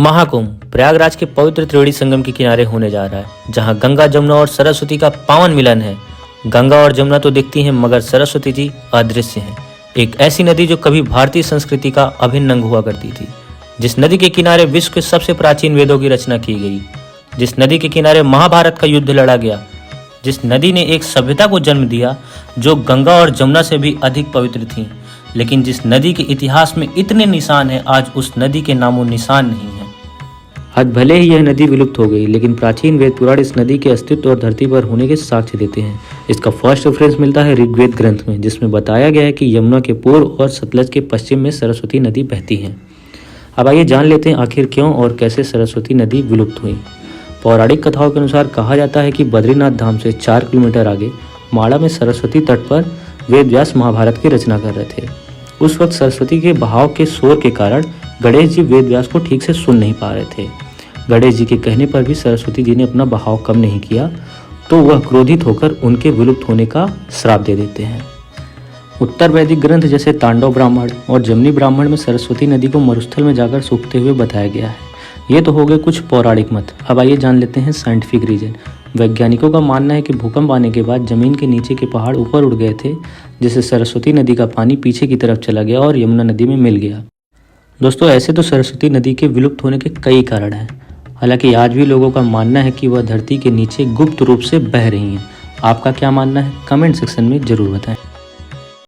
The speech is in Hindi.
महाकुंभ प्रयागराज के पवित्र त्रिवेणी संगम के किनारे होने जा रहा है, जहां गंगा, जमुना और सरस्वती का पावन मिलन है। गंगा और जमुना तो दिखती हैं, मगर सरस्वती जी अदृश्य हैं। एक ऐसी नदी जो कभी भारतीय संस्कृति का अभिन्न अंग हुआ करती थी, जिस नदी के किनारे विश्व के सबसे प्राचीन वेदों की रचना की गई, जिस नदी के किनारे महाभारत का युद्ध लड़ा गया, जिस नदी ने एक सभ्यता को जन्म दिया जो गंगा और जमुना से भी अधिक पवित्र थी। लेकिन जिस नदी के इतिहास में इतने निशान हैं, आज उस नदी के नामो निशान नहीं है। आज भले ही यह नदी विलुप्त हो गई, लेकिन प्राचीन वेद पुराण इस नदी के अस्तित्व और धरती पर होने के साक्ष्य देते हैं। इसका फर्स्ट रेफरेंस मिलता है ऋग्वेद ग्रंथ में, जिसमें बताया गया है कि यमुना के पूर्व और सतलज के पश्चिम में सरस्वती नदी बहती है। अब आइए जान लेते हैं आखिर क्यों और कैसे सरस्वती नदी विलुप्त हुई। पौराणिक कथाओं के अनुसार कहा जाता है कि बद्रीनाथ धाम से 4 किलोमीटर आगे माड़ा में सरस्वती तट पर वेद व्यास महाभारत की रचना कर रहे थे। उस वक्त सरस्वती के बहाव के शोर के कारण गणेश जी वेद व्यास को ठीक से सुन नहीं पा रहे थे। गणेश जी के कहने पर भी सरस्वती जी ने अपना बहाव कम नहीं किया, तो वह क्रोधित होकर उनके विलुप्त होने का श्राप दे देते हैं। उत्तर वैदिक ग्रंथ जैसे तांडव ब्राह्मण और जमनी ब्राह्मण में सरस्वती नदी को मरुस्थल में जाकर सूखते हुए बताया गया है। ये तो हो गए कुछ पौराणिक मत। अब आइए जान लेते हैं साइंटिफिक रीजन। वैज्ञानिकों का मानना है कि भूकंप आने के बाद जमीन के नीचे के पहाड़ ऊपर उठ गए थे, जिससे सरस्वती नदी का पानी पीछे की तरफ चला गया और यमुना नदी में मिल गया। दोस्तों, ऐसे तो सरस्वती नदी के विलुप्त होने के कई कारण हैं। हालांकि आज भी लोगों का मानना है कि वह धरती के नीचे गुप्त रूप से बह रही हैं। आपका क्या मानना है? कमेंट सेक्शन में जरूर बताएं।